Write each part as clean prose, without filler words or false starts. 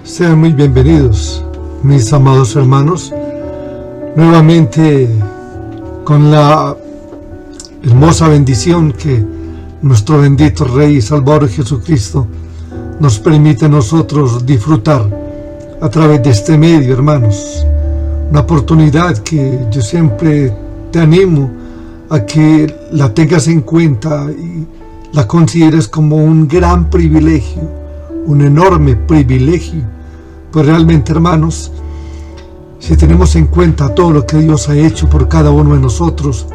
Sean muy bienvenidos, mis amados hermanos, nuevamente con la hermosa bendición que nuestro bendito Rey y Salvador Jesucristo nos permite a nosotros disfrutar a través de este medio, hermanos. Una oportunidad que yo siempre te animo a que la tengas en cuenta y la consideres como un gran privilegio, un enorme privilegio. Pues realmente, hermanos, si tenemos en cuenta todo lo que Dios ha hecho por cada uno de nosotros,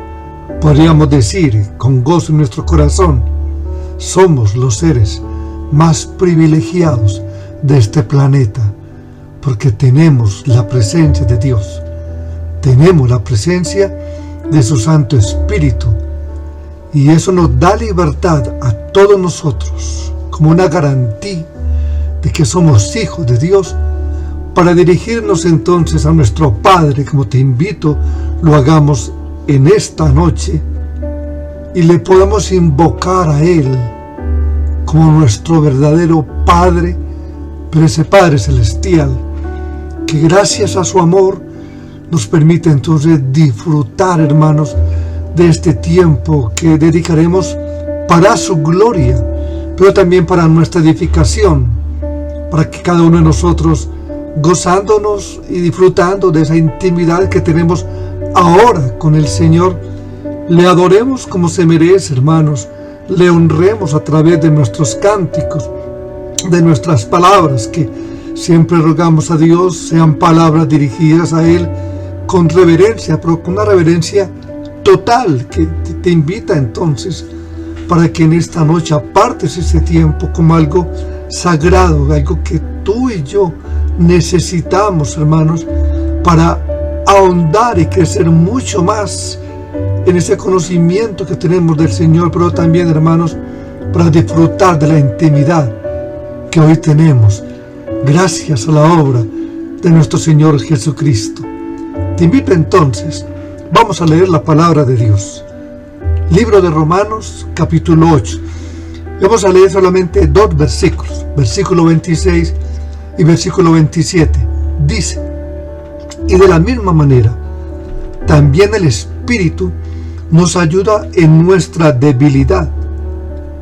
podríamos decir con gozo en nuestro corazón, somos los seres más privilegiados de este planeta, porque tenemos la presencia de Dios, tenemos la presencia de su Santo Espíritu, y eso nos da libertad a todos nosotros, como una garantía de que somos hijos de Dios, para dirigirnos entonces a nuestro Padre, como te invito, lo hagamos en esta noche, y le podamos invocar a Él como nuestro verdadero Padre, pero ese Padre celestial, que gracias a su amor nos permite entonces disfrutar, hermanos, de este tiempo que dedicaremos para su gloria, pero también para nuestra edificación, para que cada uno de nosotros, gozándonos y disfrutando de esa intimidad que tenemos ahora con el Señor, le adoremos como se merece, hermanos, le honremos a través de nuestros cánticos, de nuestras palabras, que siempre rogamos a Dios sean palabras dirigidas a Él con reverencia, pero con una reverencia total, que te invita entonces para que en esta noche apartes ese tiempo como algo sagrado, algo que tú y yo necesitamos, hermanos, para ahondar y crecer mucho más en ese conocimiento que tenemos del Señor, pero también, hermanos, para disfrutar de la intimidad que hoy tenemos gracias a la obra de nuestro Señor Jesucristo. Te invito entonces, vamos a leer la palabra de Dios. Libro de Romanos, capítulo 8. Vamos a leer solamente dos versículos, versículo 26 y versículo 27. Dice: y de la misma manera, también el Espíritu nos ayuda en nuestra debilidad,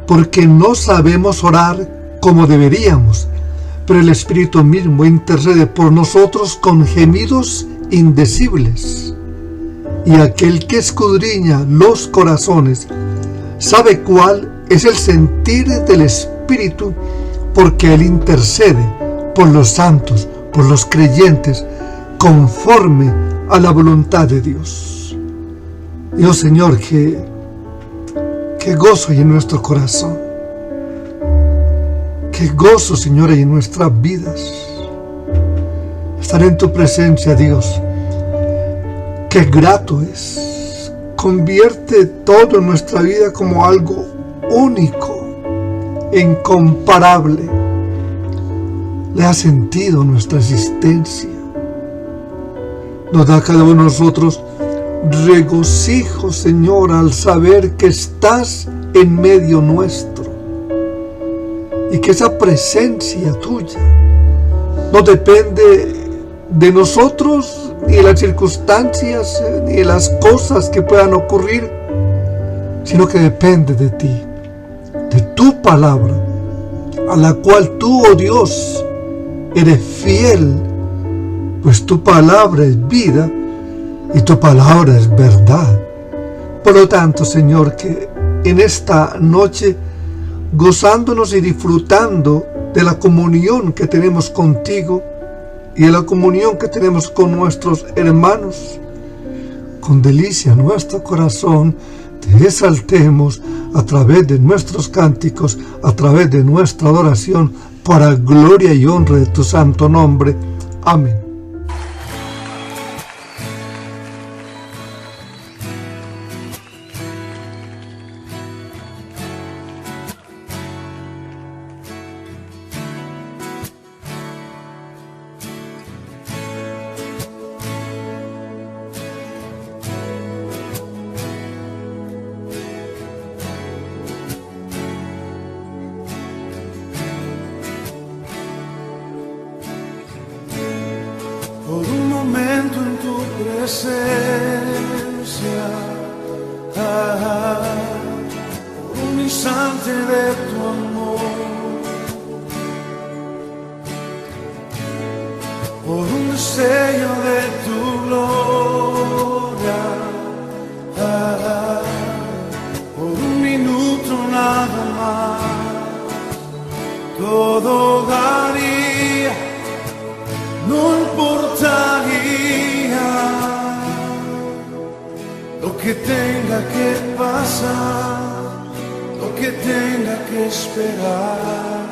porque no sabemos orar como deberíamos, pero el Espíritu mismo intercede por nosotros con gemidos indecibles. Y aquel que escudriña los corazones sabe cuál es el sentir del Espíritu, porque Él intercede por los santos, por los creyentes, conforme a la voluntad de Dios. Dios, Señor, que gozo hay en nuestro corazón, que gozo, Señor, hay en nuestras vidas, estar en tu presencia, Dios. Qué grato es. Convierte todo en nuestra vida como algo único, incomparable. Le ha sentido nuestra existencia. Nos da a cada uno de nosotros regocijo, Señor, al saber que estás en medio nuestro y que esa presencia tuya no depende de nosotros, ni de las circunstancias, ni de las cosas que puedan ocurrir, sino que depende de ti, de tu palabra, a la cual tú, oh Dios, eres fiel, pues tu palabra es vida y tu palabra es verdad. Por lo tanto, Señor, que en esta noche, gozándonos y disfrutando de la comunión que tenemos contigo y de la comunión que tenemos con nuestros hermanos, con delicia nuestro corazón te exaltemos a través de nuestros cánticos, a través de nuestra adoración, para gloria y honra de tu santo nombre. Amén. tu presencia, por un instante de tu amor, por un destello de tu gloria, por un minuto nada más, todo daría, no importaría lo que tenga que pasar, lo que tenga que esperar.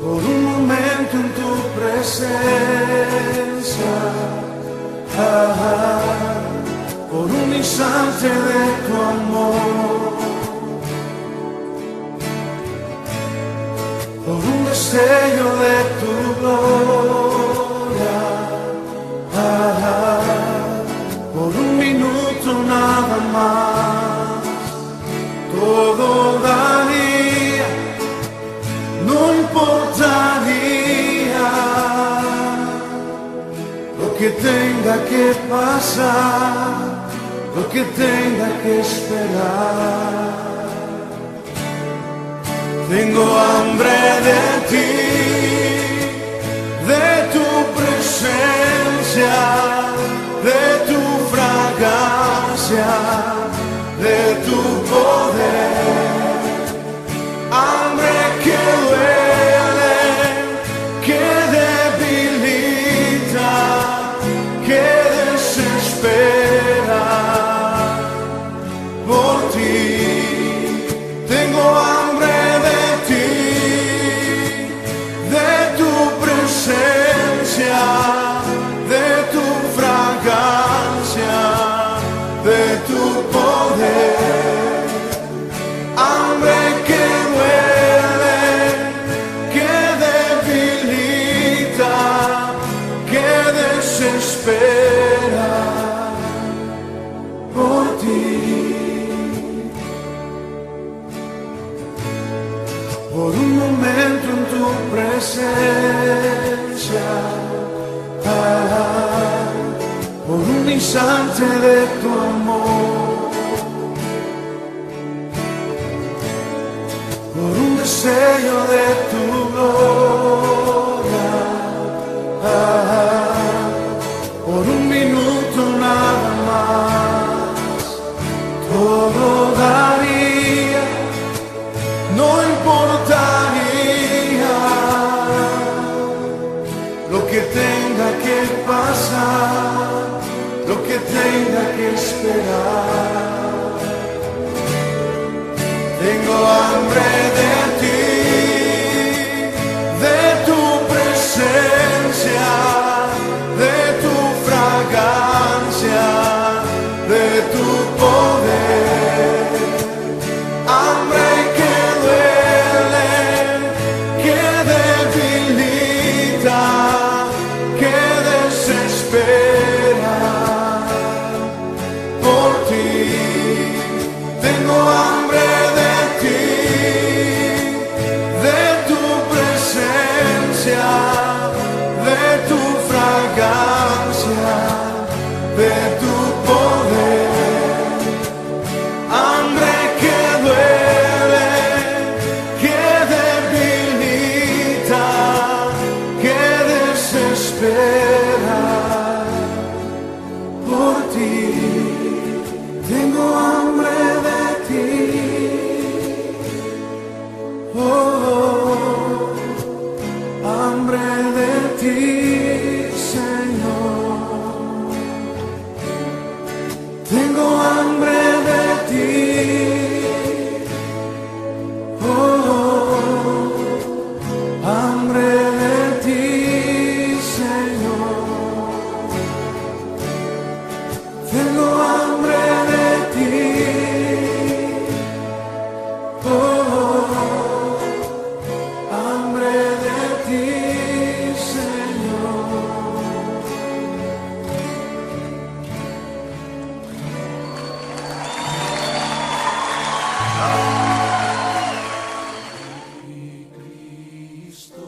Por un momento en tu presencia, por un instante de tu amor, por un destello de tu gloria, por un minuto nada más, todo daría, no importaría lo que tenga que pasar, lo que tenga que esperar. Tengo hambre de ti, de tu presencia, de tu fragancia, de tu poder. Hambre que duele, que debilita, que desespera por ti. Tengo hambre de ti, de tu presencia, de tu fragancia, de tu poder. Hambre que duele, que debilita, que desespera por ti. Por un momento en tu presencia, por un instante de tu amor, por un destello de tu gloria, por un minuto nada más, todo daría, no importaría lo que tenga que pasar, lo que tenga que esperar. Tengo hambre de ti, de tu presencia, de tu fragancia, de tu poder. Hambre que duele, que debilita, que desespera por ti. Tengo hambre de ti, de tu presencia, de tu fragancia, de tu poder. Hambre que duele, que debilita, que desespera por ti. Tengo hambre de ti, oh, hambre de ti, Señor. Tengo hambre de ti, oh, hambre de ti, Señor. Tengo hambre de ti, oh, hambre de ti, Señor. Cristo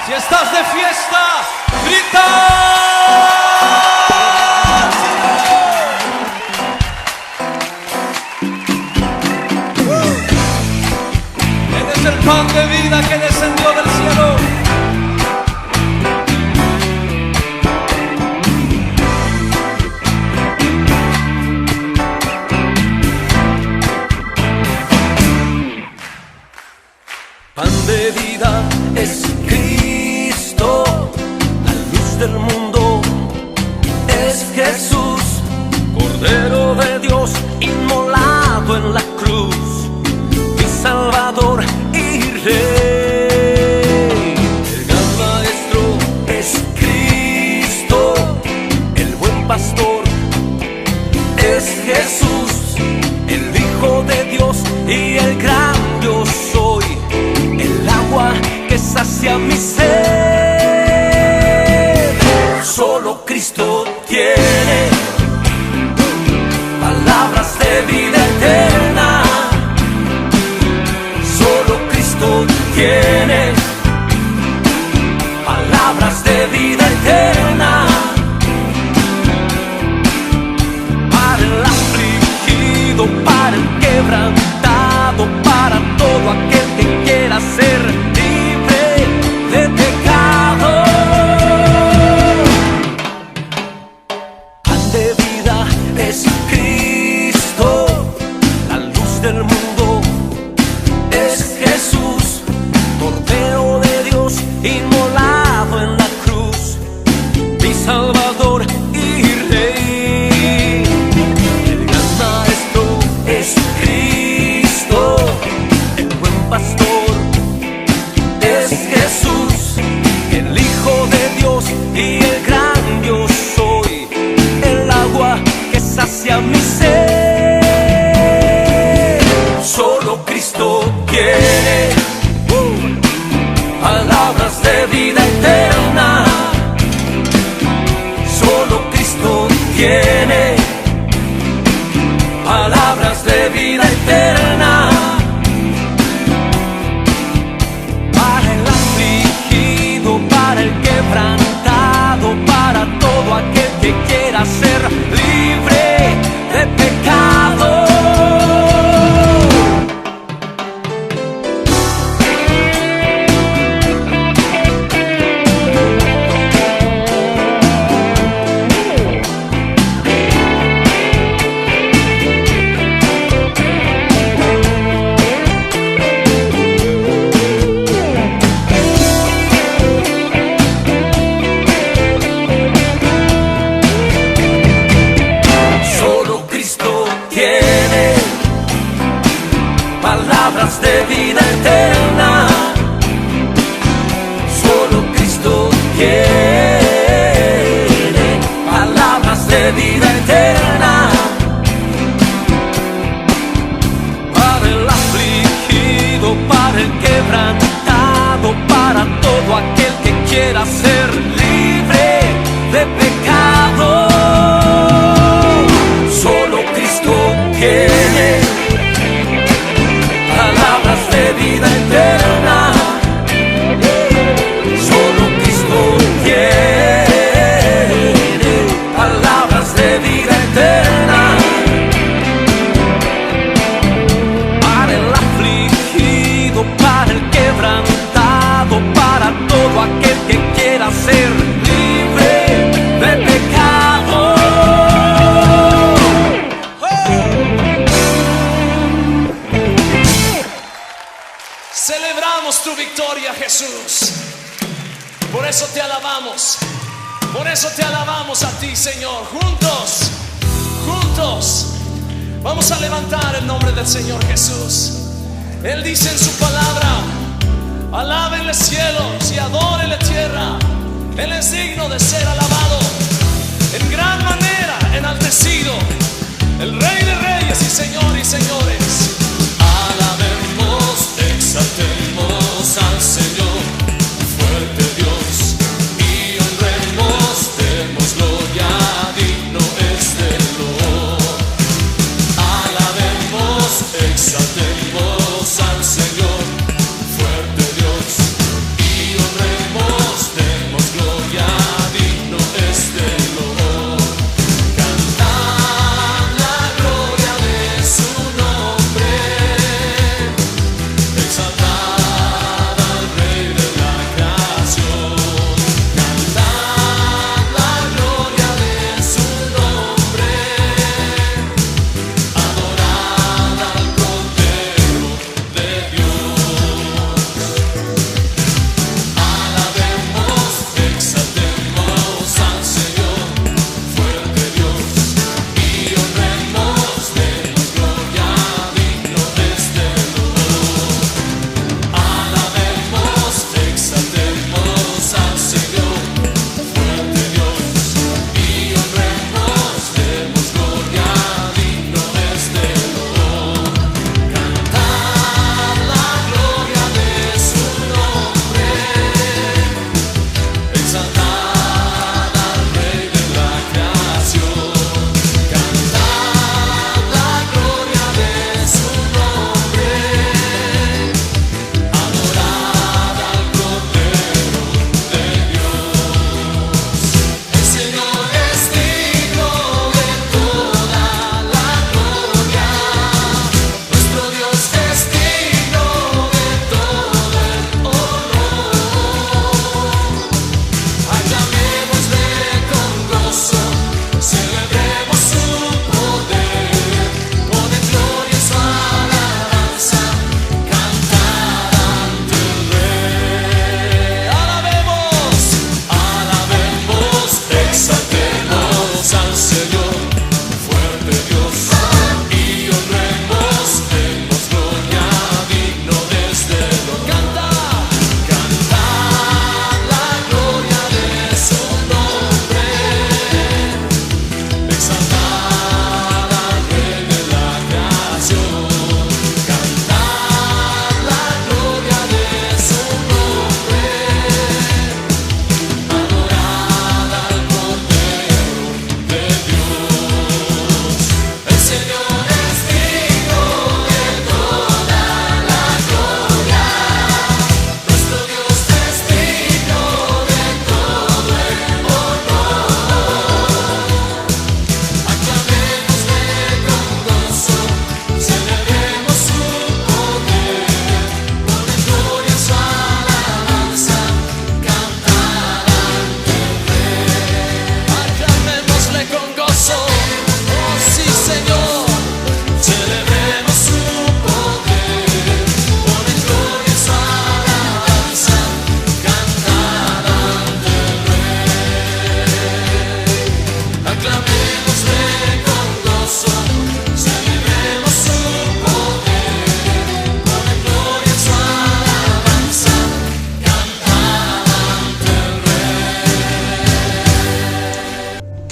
Si estás de fiesta, grita. Él es el pan de vida que descendió del cielo. Pan de vida es Cristo, la luz del mundo es Jesús, Cordero de Dios inmolado en la cruz, mi Salvador y Rey. El gran Maestro es Cristo, el buen pastor es Jesús, el Hijo de Dios y el gran yo soy. tiene palabras de vida eterna para el afligido, para el quebrantado, para todo aquel que quiera ser libre de pecado. Pan de vida es Cristo, la luz del mundo es Jesús, Cordero de Dios inmolado en la cruz, mi Salvador y Rey. El gran maestro es Cristo, el buen pastor es Jesús, el Hijo de Dios y el gran yo soy, el agua que sacia mi sed. Solo Cristo tiene palabras de vida eterna. Solo Cristo tiene palabras de vida eterna para el afligido, para el quebrantado, para todo aquel que quiera ser libre de pecado. Palabras de vida eterna, solo Cristo tiene palabras de vida eterna para el afligido, para el quebrantado, para todo aquel que quiera ser libre de pecado. Solo Cristo tiene palabras de vida eterna. Solo Cristo tiene palabras de vida eterna para el afligido, para el quebrantado, para todo aquel que quiera ser libre de pecado. Celebramos tu victoria, Jesús. Por eso te alabamos. Por eso te alabamos a ti, Señor. Juntos, juntos, vamos a levantar el nombre del Señor Jesús. Él dice en su palabra: alábenle cielos y adórenle tierra. Él es digno de ser alabado, en gran manera enaltecido, el Rey de reyes y Señor y señores. Alabemos, exaltemos al Señor, fuerte Dios, y honremos, demos gloria, digno es del Lord. Alabemos, exaltemos al Señor, fuerte Dios, y honremos, demos gloria, digno es del Lord. Cantad la gloria de su nombre.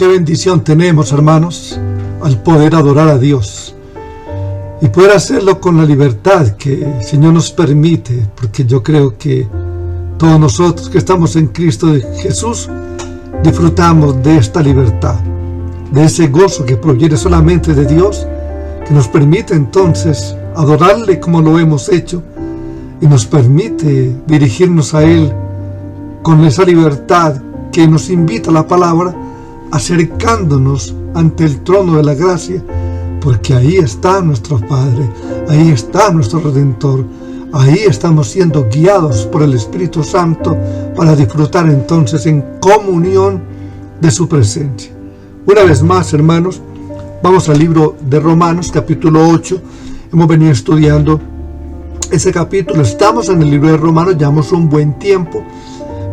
qué bendición tenemos, hermanos, al poder adorar a Dios y poder hacerlo con la libertad que el Señor nos permite, porque yo creo que todos nosotros que estamos en Cristo Jesús disfrutamos de esta libertad, de ese gozo que proviene solamente de Dios, que nos permite entonces adorarle como lo hemos hecho y nos permite dirigirnos a Él con esa libertad que nos invita la palabra, acercándonos ante el trono de la gracia, porque ahí está nuestro Padre, ahí está nuestro Redentor, ahí estamos siendo guiados por el Espíritu Santo para disfrutar entonces en comunión de su presencia. Una vez más, hermanos, vamos al libro de Romanos, capítulo 8. Hemos venido estudiando ese capítulo. Estamos en el libro de Romanos, llevamos un buen tiempo,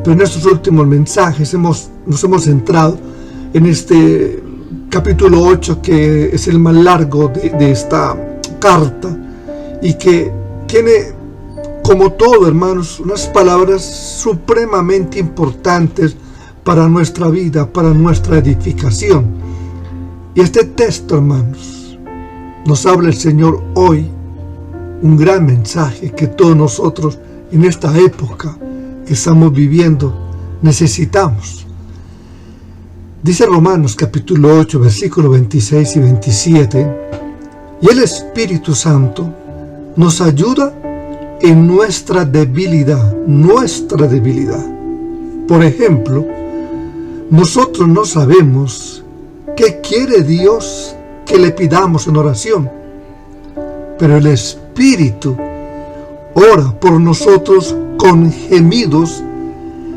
pero en estos últimos mensajes nos hemos centrado en este capítulo 8, que es el más largo de esta carta y que tiene, como todo, hermanos, unas palabras supremamente importantes para nuestra vida, para nuestra edificación. Y este texto, hermanos, nos habla el Señor hoy, un gran mensaje que todos nosotros en esta época que estamos viviendo necesitamos. Dice Romanos capítulo 8, versículos 26 y 27, y el Espíritu Santo nos ayuda en nuestra debilidad. Por ejemplo, nosotros no sabemos qué quiere Dios que le pidamos en oración, pero el Espíritu ora por nosotros con gemidos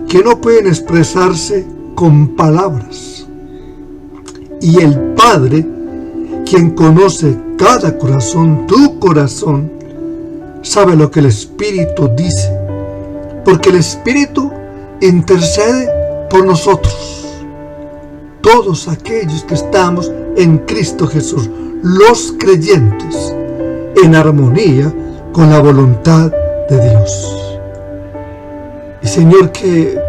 que no pueden expresarse con palabras. Y el Padre, quien conoce cada corazón, tu corazón, sabe lo que el Espíritu dice, porque el Espíritu intercede por nosotros, todos aquellos que estamos en Cristo Jesús, los creyentes, en armonía con la voluntad de Dios. Y Señor, que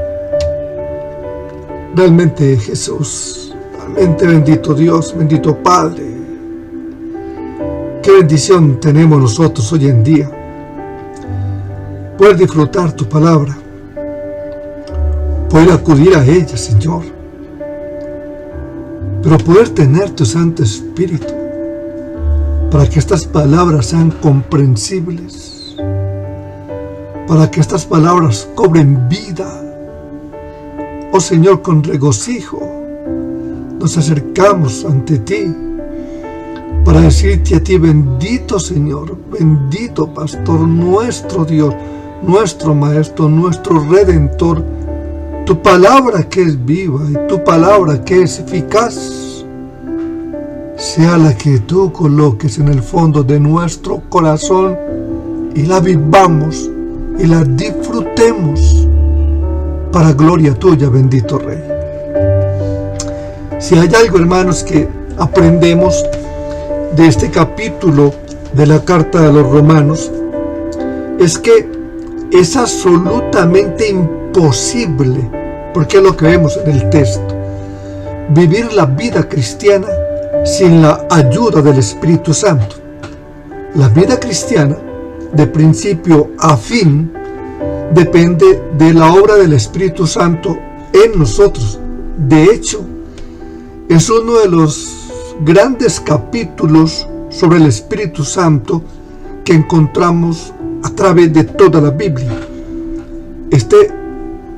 realmente Jesús, realmente bendito Dios, bendito Padre, qué bendición tenemos nosotros hoy en día, poder disfrutar tu palabra, poder acudir a ella, Señor, pero poder tener tu Santo Espíritu para que estas palabras sean comprensibles, para que estas palabras cobren vida. Oh Señor, con regocijo nos acercamos ante ti para decirte a ti: bendito Señor, bendito Pastor, nuestro Dios, nuestro Maestro, nuestro Redentor, tu palabra que es viva y tu palabra que es eficaz, sea la que tú coloques en el fondo de nuestro corazón y la vivamos y la disfrutemos para gloria tuya, bendito Rey. Si hay algo, hermanos, que aprendemos de este capítulo de la carta de los Romanos, es que es absolutamente imposible, porque es lo que vemos en el texto, vivir la vida cristiana sin la ayuda del Espíritu Santo. La vida cristiana, de principio a fin, depende de la obra del Espíritu Santo en nosotros. De hecho, es uno de los grandes capítulos sobre el Espíritu Santo que encontramos a través de toda la Biblia. Este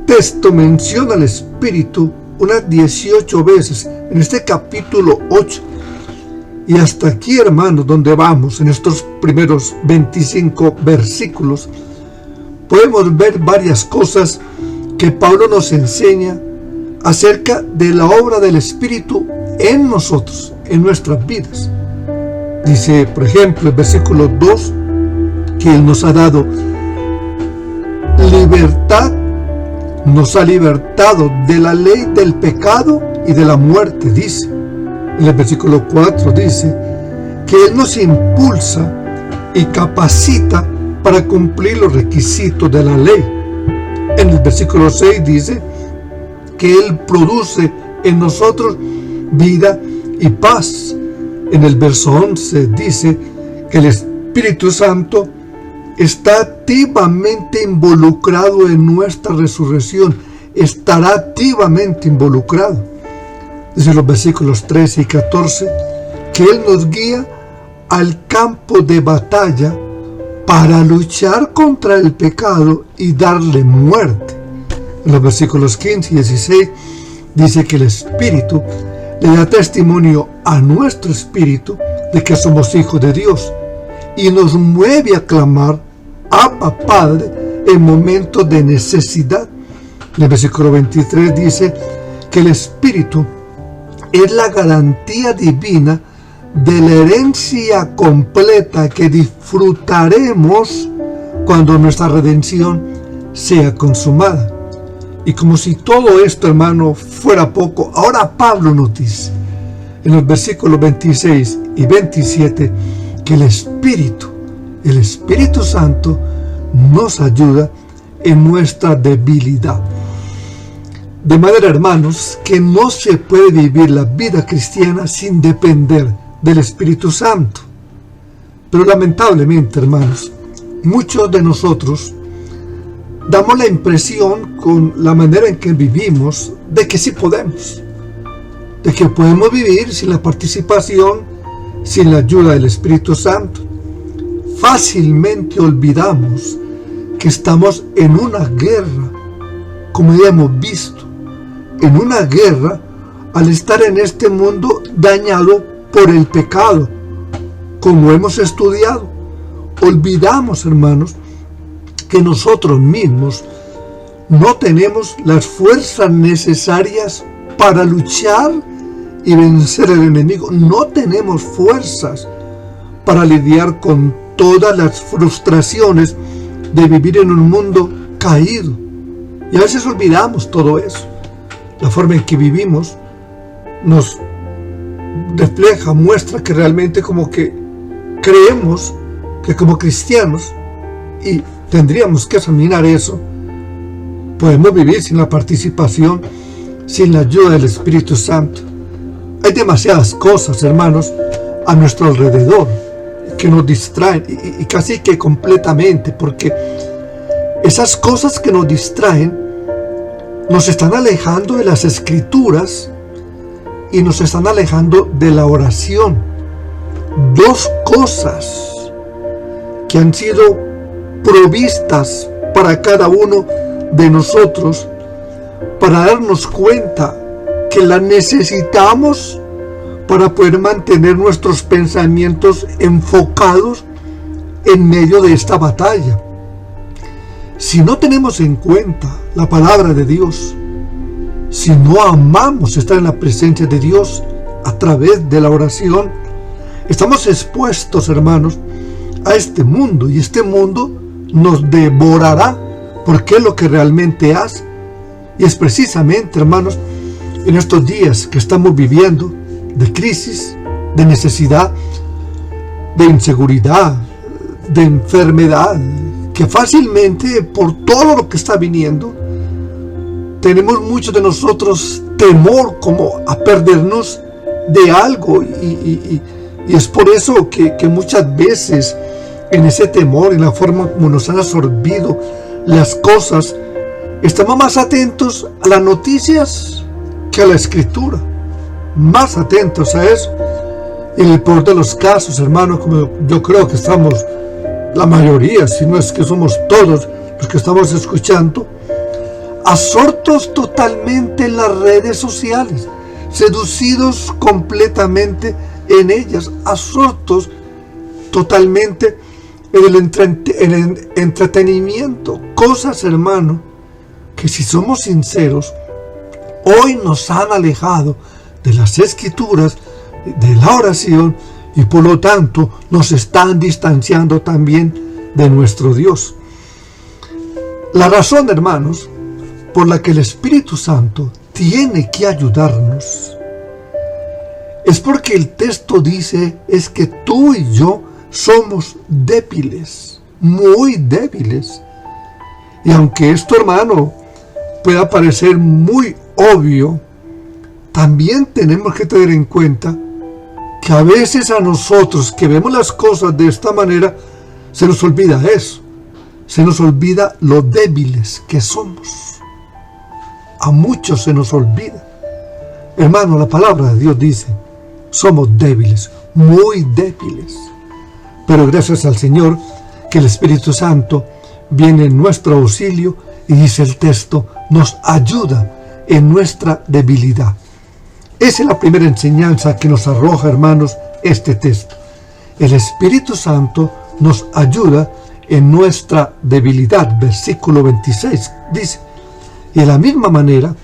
texto menciona al Espíritu unas 18 veces en este capítulo 8. Y hasta aquí, hermanos, donde vamos en estos primeros 25 versículos, podemos ver varias cosas que Pablo nos enseña acerca de la obra del Espíritu en nosotros, en nuestras vidas. Dice, por ejemplo, el versículo 2, que Él nos ha dado libertad, nos ha libertado de la ley del pecado y de la muerte, dice. En el versículo 4 dice que Él nos impulsa y capacita para cumplir los requisitos de la ley. En el versículo 6 dice que Él produce en nosotros vida y paz. En el verso 11 dice que el Espíritu Santo está activamente involucrado en nuestra resurrección, estará activamente involucrado. Dice los versículos 13 y 14 que Él nos guía al campo de batalla para luchar contra el pecado y darle muerte. En los versículos 15 y 16 dice que el Espíritu le da testimonio a nuestro espíritu de que somos hijos de Dios y nos mueve a clamar Abba Padre en momentos de necesidad. En el versículo 23 dice que el Espíritu es la garantía divina de la herencia completa que disfrutaremos cuando nuestra redención sea consumada. Y como si todo esto, hermano, fuera poco, ahora Pablo nos dice en los versículos 26 y 27 que el Espíritu Santo nos ayuda en nuestra debilidad. De manera, hermanos, que no se puede vivir la vida cristiana sin depender del Espíritu Santo. Pero lamentablemente, hermanos, muchos de nosotros damos la impresión con la manera en que vivimos de que sí podemos, de que podemos vivir sin la participación, sin la ayuda del Espíritu Santo. Fácilmente olvidamos que estamos en una guerra, como ya hemos visto, en una guerra al estar en este mundo dañado por el pecado, como hemos estudiado. Olvidamos, hermanos, que nosotros mismos no tenemos las fuerzas necesarias para luchar y vencer al enemigo. No tenemos fuerzas para lidiar con todas las frustraciones de vivir en un mundo caído. Y a veces olvidamos todo eso. La forma en que vivimos nos refleja, muestra que realmente como que creemos que como cristianos, y tendríamos que examinar eso, podemos vivir sin la participación, sin la ayuda del Espíritu Santo. Hay demasiadas cosas, hermanos, a nuestro alrededor que nos distraen, y casi que completamente, porque esas cosas que nos distraen nos están alejando de las Escrituras y nos están alejando de la oración. Dos cosas que han sido provistas para cada uno de nosotros, para darnos cuenta que las necesitamos para poder mantener nuestros pensamientos enfocados en medio de esta batalla. Si no tenemos en cuenta la palabra de Dios, si no amamos estar en la presencia de Dios a través de la oración, estamos expuestos, hermanos, a este mundo, y este mundo nos devorará, porque es lo que realmente hace. Y es precisamente, hermanos, en estos días que estamos viviendo de crisis, de necesidad, de inseguridad, de enfermedad, que fácilmente por todo lo que está viniendo, tenemos muchos de nosotros temor como a perdernos de algo, y es por eso que muchas veces en ese temor, en la forma como nos han absorbido las cosas, estamos más atentos a las noticias que a la Escritura, más atentos a eso. Y en el peor de los casos, hermanos, como yo creo que estamos la mayoría, si no es que somos todos los que estamos escuchando, absortos totalmente en las redes sociales, seducidos completamente en ellas, absortos totalmente en el entretenimiento. Cosas, hermano, que si somos sinceros, hoy nos han alejado de las Escrituras, de la oración, y por lo tanto nos están distanciando también de nuestro Dios. La razón, hermanos, por la que el Espíritu Santo tiene que ayudarnos es porque el texto dice es que tú y yo somos débiles, muy débiles. Y aunque esto, hermano, pueda parecer muy obvio, también tenemos que tener en cuenta que a veces a nosotros que vemos las cosas de esta manera, se nos olvida eso. Se nos olvida lo débiles que somos. A muchos se nos olvida. Hermano, la palabra de Dios dice, somos débiles, muy débiles. Pero gracias al Señor, que el Espíritu Santo viene en nuestro auxilio y dice el texto, nos ayuda en nuestra debilidad. Esa es la primera enseñanza que nos arroja, hermanos, este texto. El Espíritu Santo nos ayuda en nuestra debilidad. Versículo 26 dice, y de la misma manera,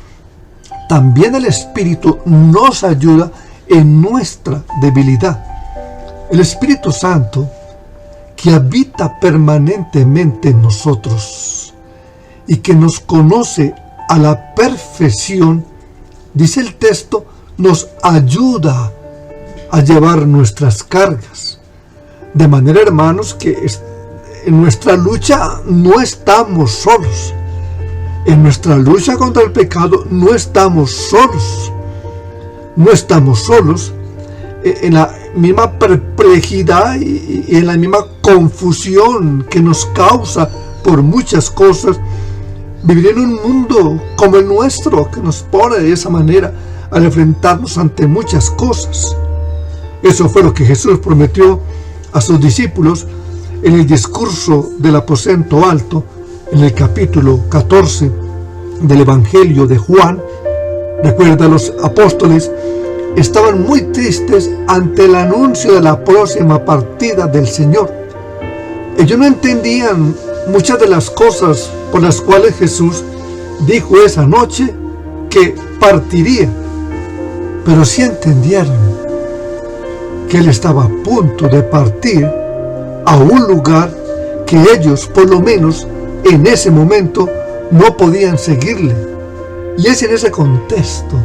también el Espíritu nos ayuda en nuestra debilidad. El Espíritu Santo, que habita permanentemente en nosotros y que nos conoce a la perfección, dice el texto, nos ayuda a llevar nuestras cargas. De manera, hermanos, que en nuestra lucha no estamos solos. En nuestra lucha contra el pecado no estamos solos. No estamos solos en la misma perplejidad y en la misma confusión que nos causa por muchas cosas. Vivir en un mundo como el nuestro, que nos pone de esa manera al enfrentarnos ante muchas cosas. Eso fue lo que Jesús prometió a sus discípulos en el discurso del aposento alto, en el capítulo 14 del Evangelio de Juan. Recuerda, los apóstoles estaban muy tristes ante el anuncio de la próxima partida del Señor. Ellos no entendían muchas de las cosas por las cuales Jesús dijo esa noche que partiría, pero sí entendieron que Él estaba a punto de partir a un lugar que ellos, por lo menos en ese momento, no podían seguirle. Y es en ese contexto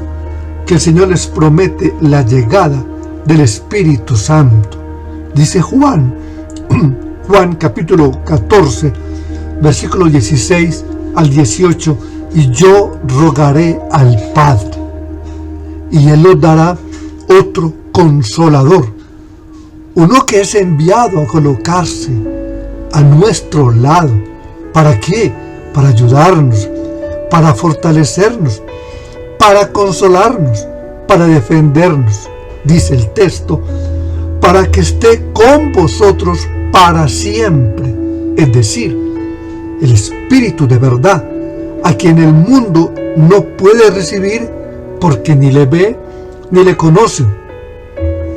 que el Señor les promete la llegada del Espíritu Santo. Dice Juan capítulo 14, versículo 16 al 18, y yo rogaré al Padre, y Él os dará otro consolador, uno que es enviado a colocarse a nuestro lado. ¿Para qué? Para ayudarnos, para fortalecernos, para consolarnos, para defendernos, dice el texto, para que esté con vosotros para siempre. Es decir, el Espíritu de verdad, a quien el mundo no puede recibir porque ni le ve ni le conoce.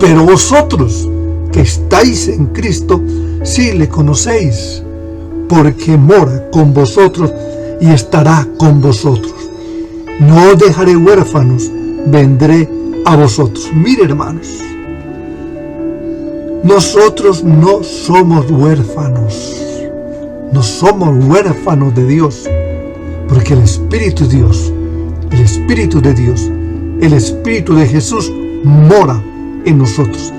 Pero vosotros que estáis en Cristo, sí le conocéis, porque mora con vosotros y estará con vosotros. No os dejaré huérfanos, vendré a vosotros. Mire, hermanos, nosotros no somos huérfanos. No somos huérfanos de Dios, porque el Espíritu de Dios, el Espíritu de Dios, el Espíritu de Jesús mora en nosotros.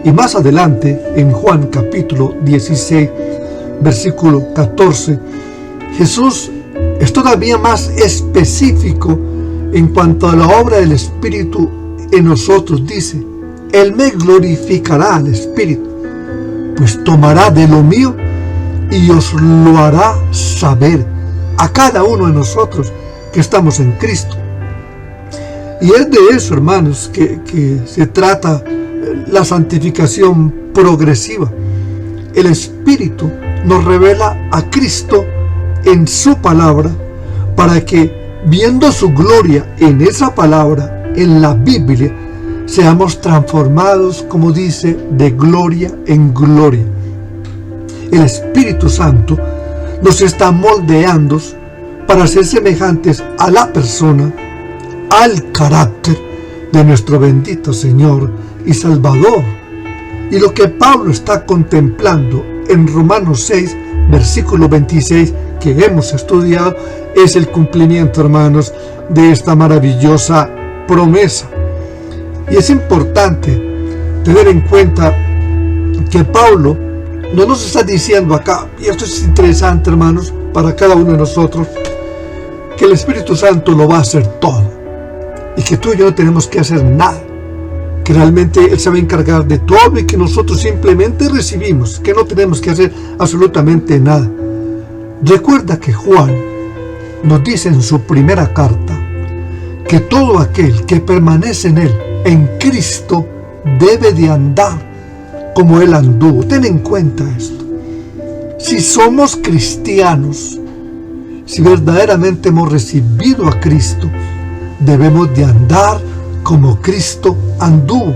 Y más adelante, en Juan capítulo 16, versículo 14, Jesús es todavía más específico en cuanto a la obra del Espíritu en nosotros. Dice, Él me glorificará al Espíritu, pues tomará de lo mío y os lo hará saber a cada uno de nosotros que estamos en Cristo. Y es de eso, hermanos, que se trata la santificación progresiva. El Espíritu nos revela a Cristo en su palabra, para que, viendo su gloria en esa palabra, en la Biblia, seamos transformados, como dice, de gloria en gloria. El Espíritu Santo nos está moldeando para ser semejantes a la persona, al carácter de nuestro bendito Señor y Salvador. Y lo que Pablo está contemplando en Romanos 6, versículo 26, que hemos estudiado, es el cumplimiento, hermanos, de esta maravillosa promesa. Y es importante tener en cuenta que Pablo no nos está diciendo acá, y esto es interesante, hermanos, para cada uno de nosotros, que el Espíritu Santo lo va a hacer todo. y que tú y yo no tenemos que hacer nada, que realmente Él se va a encargar de todo y que nosotros simplemente recibimos, que no tenemos que hacer absolutamente nada. Recuerda que Juan nos dice en su primera carta que todo aquel que permanece en Él, en Cristo, debe de andar como Él anduvo. Ten en cuenta esto. Si somos cristianos, si verdaderamente hemos recibido a Cristo, debemos de andar como Cristo anduvo.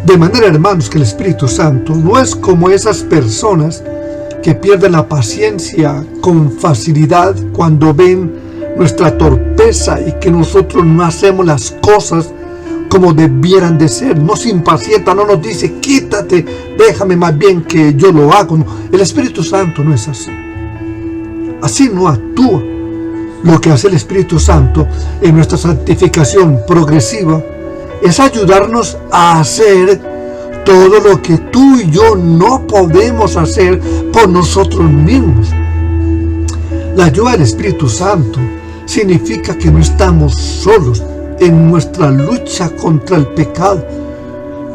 De manera, hermanos, que el Espíritu Santo no es como esas personas que pierden la paciencia con facilidad cuando ven nuestra torpeza y que nosotros no hacemos las cosas como debieran de ser. No se impacienta, no nos dice quítate, déjame más bien que yo lo hago. No, el Espíritu Santo no es así. Así no actúa. Lo que hace el Espíritu Santo en nuestra santificación progresiva es ayudarnos a hacer todo lo que tú y yo no podemos hacer por nosotros mismos. La ayuda del Espíritu Santo significa que no estamos solos en nuestra lucha contra el pecado,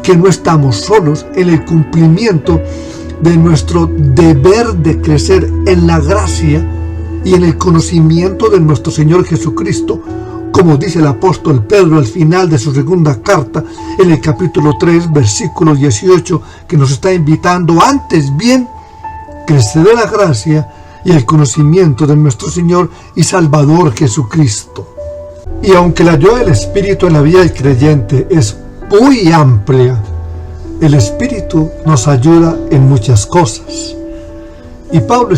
que no estamos solos en el cumplimiento de nuestro deber de crecer en la gracia y en el conocimiento de nuestro Señor Jesucristo, como dice el apóstol Pedro al final de su segunda carta, en el capítulo 3, versículo 18, que nos está invitando antes bien crecer en la gracia y el conocimiento de nuestro Señor y Salvador Jesucristo. Y aunque la ayuda del Espíritu en la vida del creyente es muy amplia, el Espíritu nos ayuda en muchas cosas. Y Pablo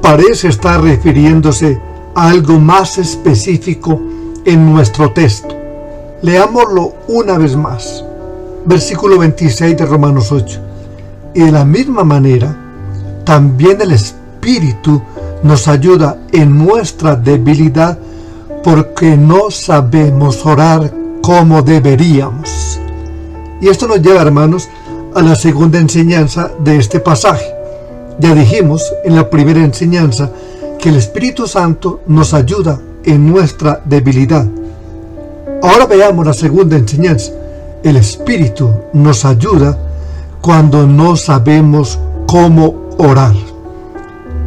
parece estar refiriéndose a algo más específico en nuestro texto. Leámoslo una vez más. Versículo 26 de Romanos 8. Y de la misma manera, también el Espíritu nos ayuda en nuestra debilidad, porque no sabemos orar como deberíamos. Y esto nos lleva, hermanos, a la segunda enseñanza de este pasaje. Ya dijimos en la primera enseñanza que el Espíritu Santo nos ayuda en nuestra debilidad. Ahora veamos la segunda enseñanza. El Espíritu nos ayuda cuando no sabemos cómo orar.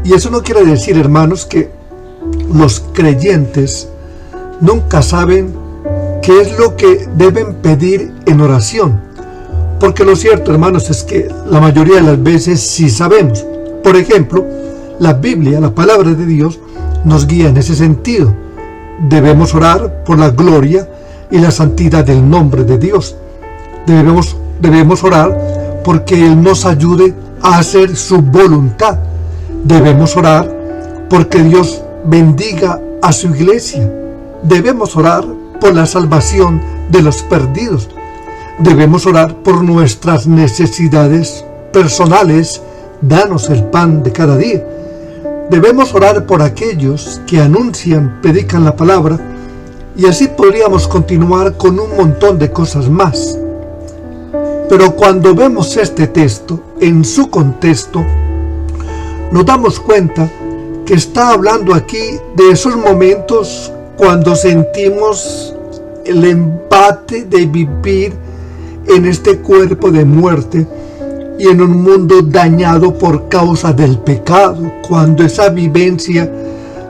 Y eso no quiere decir, hermanos, que los creyentes nunca saben qué es lo que deben pedir en oración. Porque lo cierto, hermanos, es que la mayoría de las veces sí sabemos. Por ejemplo, la Biblia, la palabra de Dios, nos guía en ese sentido. Debemos orar por la gloria y la santidad del nombre de Dios. Debemos orar porque Él nos ayude a hacer su voluntad. Debemos orar porque Dios bendiga a su iglesia. Debemos orar por la salvación de los perdidos. Debemos orar por nuestras necesidades personales. Danos el pan de cada día. Debemos orar por aquellos que anuncian, predican la palabra, y así podríamos continuar con un montón de cosas más. Pero cuando vemos este texto en su contexto, nos damos cuenta que está hablando aquí de esos momentos cuando sentimos el embate de vivir en este cuerpo de muerte y en un mundo dañado por causa del pecado, cuando esa vivencia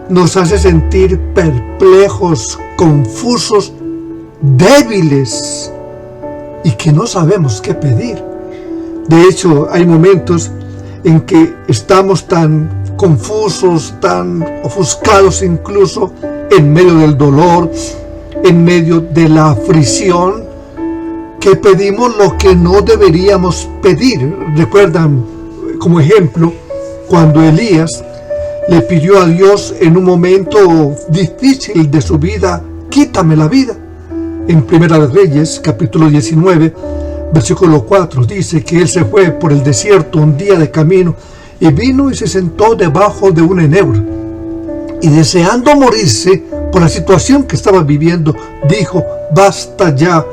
nos hace sentir perplejos, confusos, débiles y que no sabemos qué pedir. De hecho, hay momentos en que estamos tan confusos, tan ofuscados incluso, en medio del dolor, en medio de la aflicción, que pedimos lo que no deberíamos pedir. Recuerdan, como ejemplo, cuando Elías le pidió a Dios en un momento difícil de su vida, quítame la vida. En Primera de Reyes, capítulo 19, versículo 4, dice que él se fue por el desierto un día de camino y vino y se sentó debajo de un enebro. Y deseando morirse por la situación que estaba viviendo, dijo: basta ya,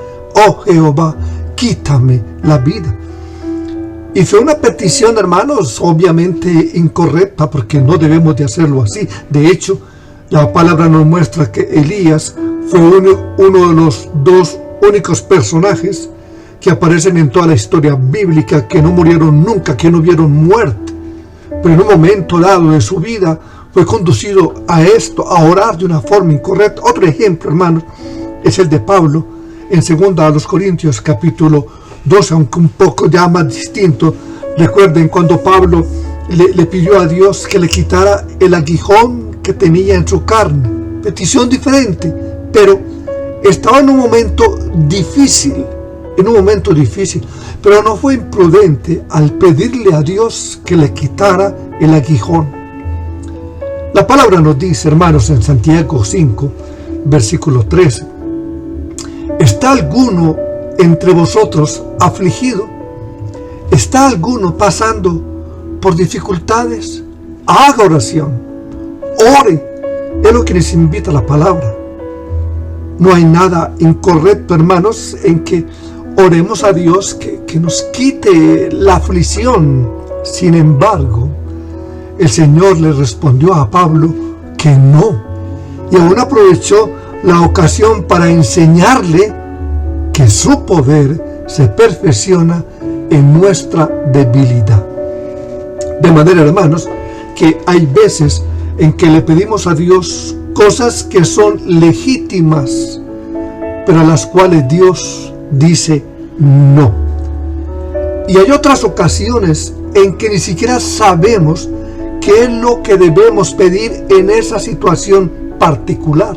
oh Jehová, quítame la vida. Y fue una petición, hermanos, obviamente incorrecta, porque no debemos de hacerlo así. De hecho, La palabra nos muestra que Elías fue uno de los dos únicos personajes que aparecen en toda la historia bíblica que no murieron nunca, que no vieron muerte, pero en un momento dado de su vida fue conducido a esto, a orar de una forma incorrecta. Otro ejemplo, hermanos, es el de Pablo en 2 Corintios capítulo 12, aunque un poco ya más distinto. Recuerden cuando Pablo le pidió a Dios que le quitara el aguijón que tenía en su carne. Petición diferente, pero estaba en un momento difícil, pero no fue imprudente al pedirle a Dios que le quitara el aguijón. La palabra nos dice, hermanos, en Santiago 5, versículo 13, ¿está alguno entre vosotros afligido? ¿Está alguno pasando por dificultades? Haga oración, ore. Es lo que les invita la palabra. No hay nada incorrecto, hermanos, en que oremos a Dios que nos quite la aflicción. Sin embargo, el Señor le respondió a Pablo que no, y aún aprovechó la ocasión para enseñarle que su poder se perfecciona en nuestra debilidad. De manera, hermanos, que hay veces en que le pedimos a Dios cosas que son legítimas, pero a las cuales Dios dice no. Y hay otras ocasiones en que ni siquiera sabemos qué es lo que debemos pedir en esa situación particular.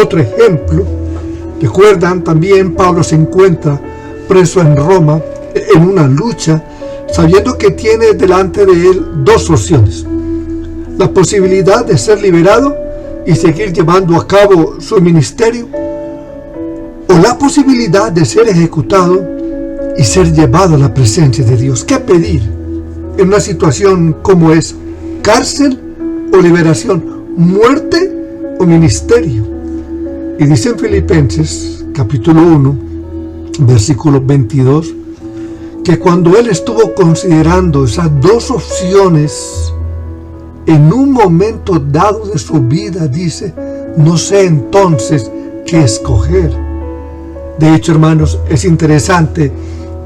Otro ejemplo, recuerdan también, Pablo se encuentra preso en Roma en una lucha, sabiendo que tiene delante de él dos opciones: la posibilidad de ser liberado y seguir llevando a cabo su ministerio, o la posibilidad de ser ejecutado y ser llevado a la presencia de Dios. ¿Qué pedir en una situación como esa? ¿Cárcel o liberación? ¿Muerte o ministerio? Y dice en Filipenses capítulo 1, versículo 22, que cuando él estuvo considerando esas dos opciones, en un momento dado de su vida, dice, no sé entonces qué escoger. De hecho, hermanos, es interesante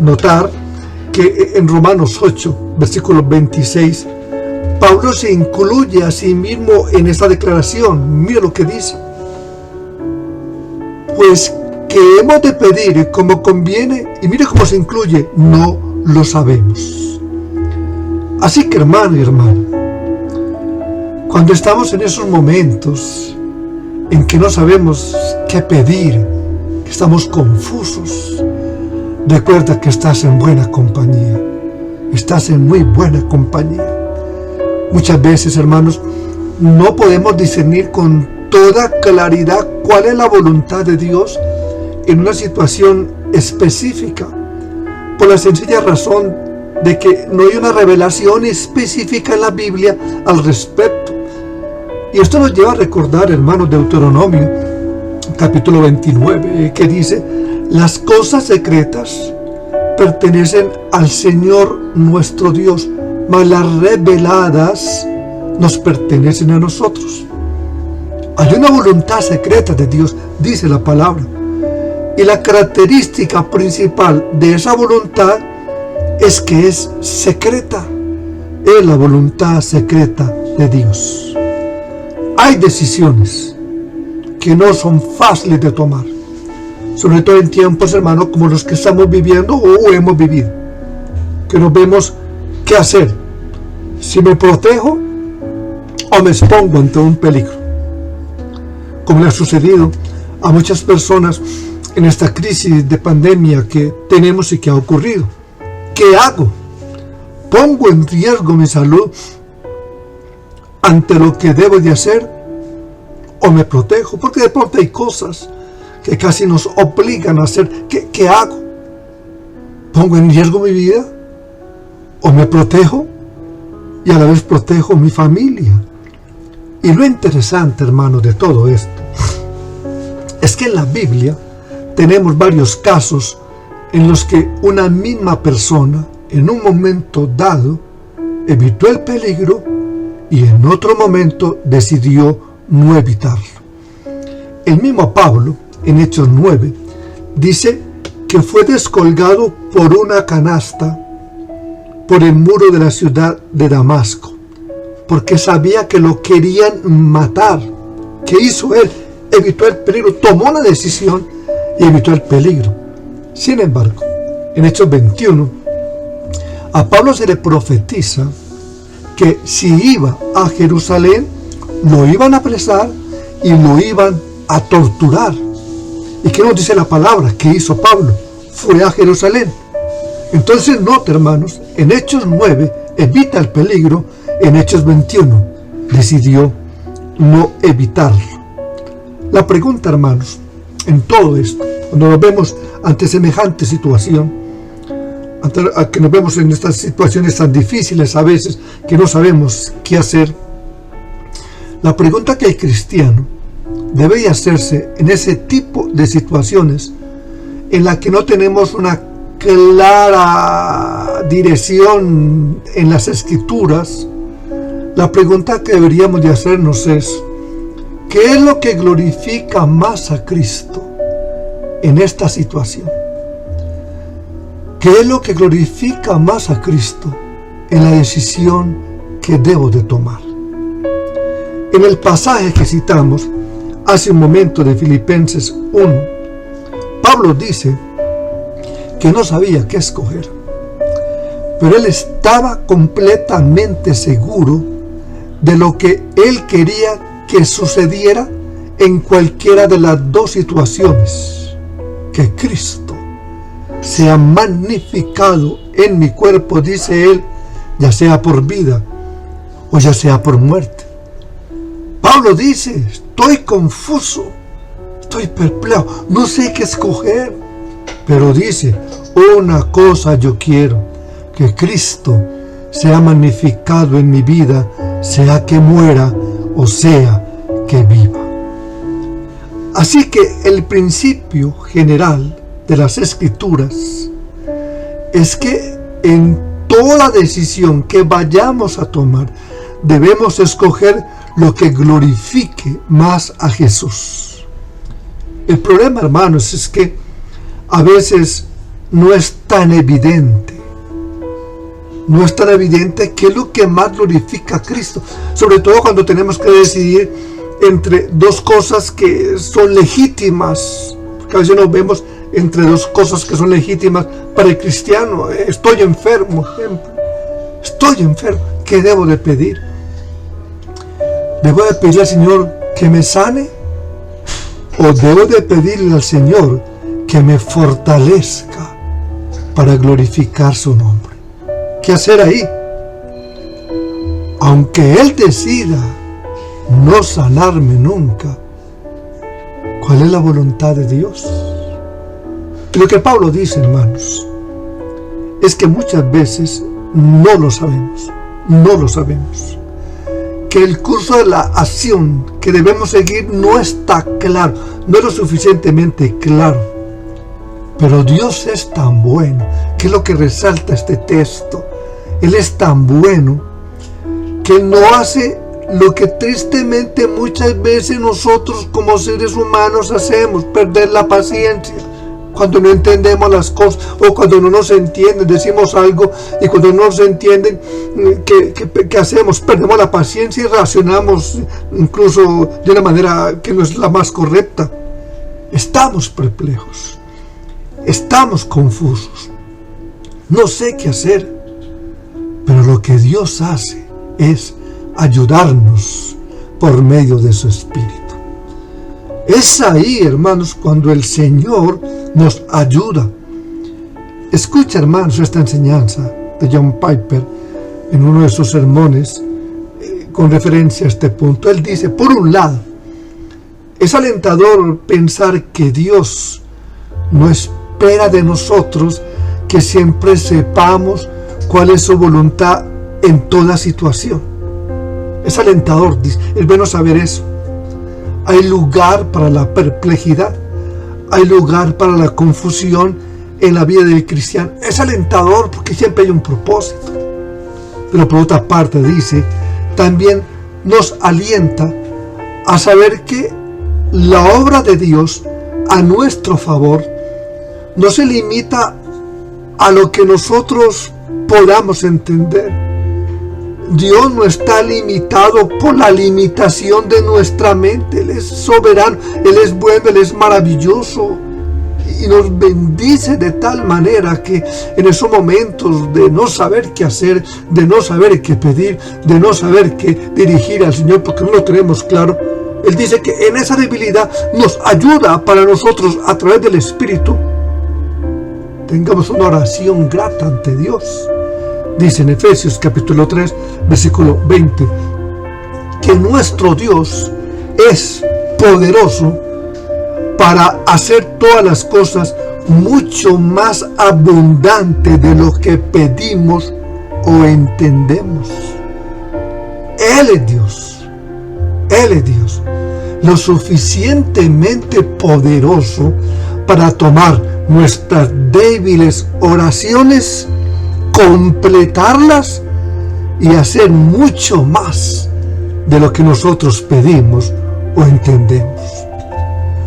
notar que en Romanos 8, versículo 26, Pablo se incluye a sí mismo en esta declaración. Mira lo que dice: pues que hemos de pedir como conviene, y mire cómo se incluye, no lo sabemos. Así que, hermano y hermana, cuando estamos en esos momentos en que no sabemos qué pedir, que estamos confusos, recuerda que estás en buena compañía, estás en muy buena compañía. Muchas veces, hermanos, no podemos discernir con toda claridad cuál es la voluntad de Dios en una situación específica, por la sencilla razón de que no hay una revelación específica en la Biblia al respecto. Y esto nos lleva a recordar, hermanos, Deuteronomio capítulo 29, que dice: las cosas secretas pertenecen al Señor nuestro Dios, mas las reveladas nos pertenecen a nosotros. Hay una voluntad secreta de Dios, dice la palabra, y la característica principal de esa voluntad es que es secreta. Es la voluntad secreta de Dios. Hay decisiones que no son fáciles de tomar, sobre todo en tiempos, hermanos, como los que estamos viviendo o hemos vivido, que no vemos qué hacer, si me protejo o me expongo ante un peligro, como le ha sucedido a muchas personas en esta crisis de pandemia que tenemos y que ha ocurrido. ¿Qué hago? ¿Pongo en riesgo mi salud ante lo que debo de hacer o me protejo? Porque de pronto hay cosas que casi nos obligan a hacer. ¿Qué hago? ¿Pongo en riesgo mi vida o me protejo y a la vez protejo mi familia? Y lo interesante, hermano, de todo esto es que en la Biblia tenemos varios casos en los que una misma persona en un momento dado evitó el peligro y en otro momento decidió no evitarlo. El mismo Pablo, en Hechos 9, dice que fue descolgado por una canasta por el muro de la ciudad de Damasco, porque sabía que lo querían matar. ¿Qué hizo él? Evitó el peligro, tomó una decisión y evitó el peligro. Sin embargo, en Hechos 21, a Pablo se le profetiza que si iba a Jerusalén, lo iban a apresar y lo iban a torturar. ¿Y qué nos dice la palabra? ¿Qué hizo Pablo? Fue a Jerusalén. Entonces, note, hermanos, en Hechos 9 evita el peligro, en Hechos 21 decidió no evitarlo. La pregunta, hermanos, en todo esto, cuando nos vemos ante semejante situación, que nos vemos en estas situaciones tan difíciles a veces, que no sabemos qué hacer, la pregunta que el cristiano debe hacerse en ese tipo de situaciones en la que no tenemos una clara dirección en las Escrituras, la pregunta que deberíamos de hacernos es: ¿qué es lo que glorifica más a Cristo en esta situación? ¿Qué es lo que glorifica más a Cristo en la decisión que debo de tomar? En el pasaje que citamos hace un momento de Filipenses 1, Pablo dice que no sabía qué escoger, pero él estaba completamente seguro de lo que él quería que sucediera en cualquiera de las dos situaciones: que Cristo sea magnificado en mi cuerpo, dice él, ya sea por vida o ya sea por muerte. Pablo dice: estoy confuso, estoy perplejo, no sé qué escoger, pero dice: una cosa yo quiero, que Cristo sea magnificado en mi vida, sea que muera o sea que viva. Así que el principio general de las Escrituras es que en toda decisión que vayamos a tomar debemos escoger lo que glorifique más a Jesús. El problema, hermanos, es que a veces no es tan evidente qué es lo que más glorifica a Cristo, sobre todo cuando tenemos que decidir entre dos cosas que son legítimas, porque a veces nos vemos entre dos cosas que son legítimas para el cristiano. Estoy enfermo, ¿qué debo de pedir? ¿Debo de pedir al Señor que me sane? ¿O debo de pedirle al Señor que me fortalezca para glorificar su nombre? ¿Qué hacer ahí? Aunque Él decida no sanarme nunca, ¿cuál es la voluntad de Dios? Y lo que Pablo dice, hermanos, es que muchas veces no lo sabemos. Que el curso de la acción que debemos seguir no está claro, no es lo suficientemente claro. Pero Dios es tan bueno, que es lo que resalta este texto. Él es tan bueno que Él no hace lo que tristemente muchas veces nosotros como seres humanos hacemos: perder la paciencia. Cuando no entendemos las cosas o cuando no nos entienden, decimos algo y cuando no nos entienden, ¿qué hacemos? Perdemos la paciencia y reaccionamos incluso de una manera que no es la más correcta. Estamos perplejos, estamos confusos, no sé qué hacer, pero lo que Dios hace es ayudarnos por medio de su Espíritu. Es ahí, hermanos, cuando el Señor nos ayuda. Escucha, hermanos, esta enseñanza de John Piper en uno de sus sermones con referencia a este punto. Él dice: por un lado, es alentador pensar que Dios no espera de nosotros que siempre sepamos cuál es su voluntad en toda situación. Es alentador, es bueno saber eso. Hay lugar para la perplejidad, hay lugar para la confusión en la vida del cristiano. Es alentador porque siempre hay un propósito. Pero por otra parte dice, también nos alienta a saber que la obra de Dios a nuestro favor no se limita a lo que nosotros podamos entender. Dios no está limitado por la limitación de nuestra mente. Él es soberano, Él es bueno, Él es maravilloso y nos bendice de tal manera que en esos momentos de no saber qué hacer, de no saber qué pedir, de no saber qué dirigir al Señor porque no lo tenemos claro, Él dice que en esa debilidad nos ayuda para nosotros a través del Espíritu. Tengamos una oración grata ante Dios. Dice en Efesios capítulo 3, versículo 20, que nuestro Dios es poderoso para hacer todas las cosas mucho más abundante de lo que pedimos o entendemos. Él es Dios. Él es Dios, lo suficientemente poderoso para tomar nuestras débiles oraciones, completarlas y hacer mucho más de lo que nosotros pedimos o entendemos.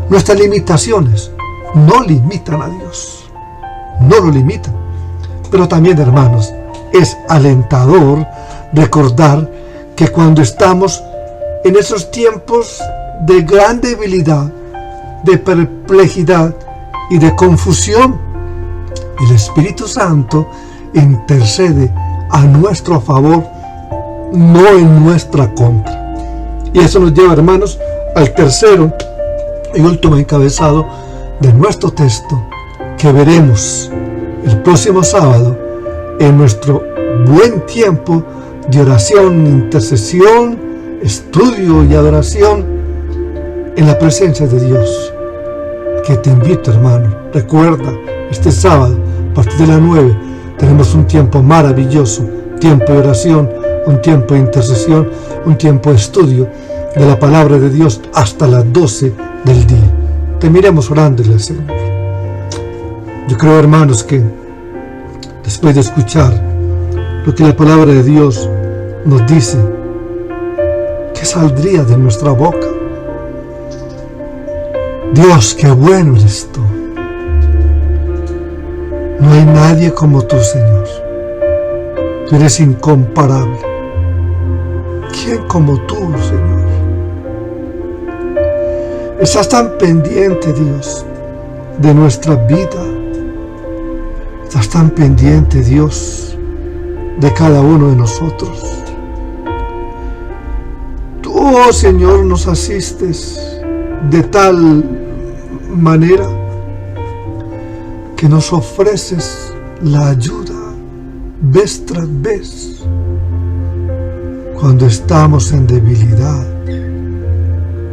Nuestras limitaciones no limitan a Dios, no lo limitan. Pero también, hermanos, es alentador recordar que cuando estamos en esos tiempos de gran debilidad, de perplejidad y de confusión, el Espíritu Santo intercede a nuestro favor, no en nuestra contra. Y eso nos lleva, hermanos, al tercero y último encabezado de nuestro texto que veremos el próximo sábado en nuestro buen tiempo de oración, intercesión, estudio y adoración en la presencia de Dios. Que te invito, hermano, recuerda, este sábado a partir de las 9 tenemos un tiempo maravilloso, tiempo de oración, un tiempo de intercesión, un tiempo de estudio de la palabra de Dios hasta las 12 del día. Terminemos orándole al Señor. Yo creo, hermanos, que después de escuchar lo que la palabra de Dios nos dice, ¿qué saldría de nuestra boca? Dios, qué bueno eres tú. No hay nadie como tú, Señor. Tú eres incomparable. ¿Quién como tú, Señor? Estás tan pendiente, Dios, de nuestra vida. Estás tan pendiente, Dios, de cada uno de nosotros. Tú, oh Señor, nos asistes de tal manera que nos ofreces la ayuda vez tras vez cuando estamos en debilidad,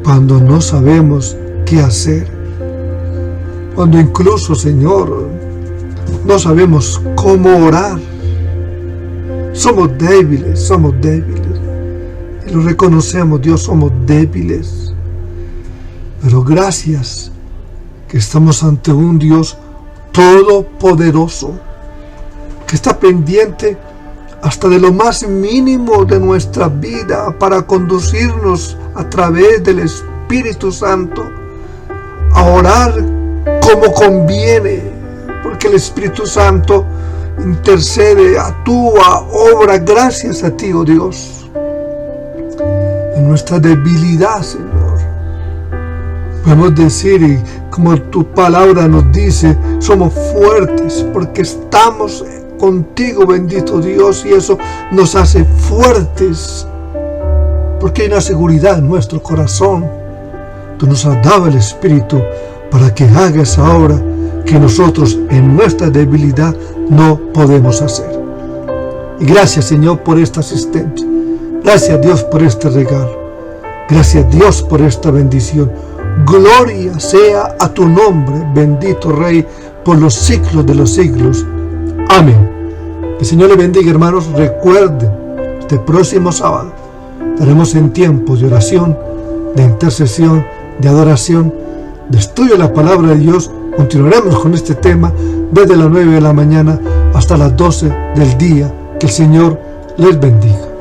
cuando no sabemos qué hacer, cuando incluso, Señor, no sabemos cómo orar. Somos débiles y lo reconocemos, Dios, somos débiles, pero gracias que estamos ante un Dios todopoderoso, que está pendiente hasta de lo más mínimo de nuestra vida para conducirnos a través del Espíritu Santo a orar como conviene, porque el Espíritu Santo intercede, actúa, obra gracias a ti, oh Dios. En nuestra debilidad, Señor, podemos decir, y como tu palabra nos dice, somos fuertes porque estamos contigo, bendito Dios, y eso nos hace fuertes porque hay una seguridad en nuestro corazón. Tú nos has dado el Espíritu para que haga esa obra que nosotros en nuestra debilidad no podemos hacer. Y gracias, Señor, por esta asistencia. Gracias, Dios, por este regalo. Gracias, Dios, por esta bendición. Gloria sea a tu nombre, bendito Rey, por los siglos de los siglos. Amén. Que el Señor le bendiga, hermanos. Recuerden, este próximo sábado estaremos en tiempos de oración, de intercesión, de adoración, de estudio de la palabra de Dios. Continuaremos con este tema desde las 9 de la mañana hasta las 12 del día. Que el Señor les bendiga.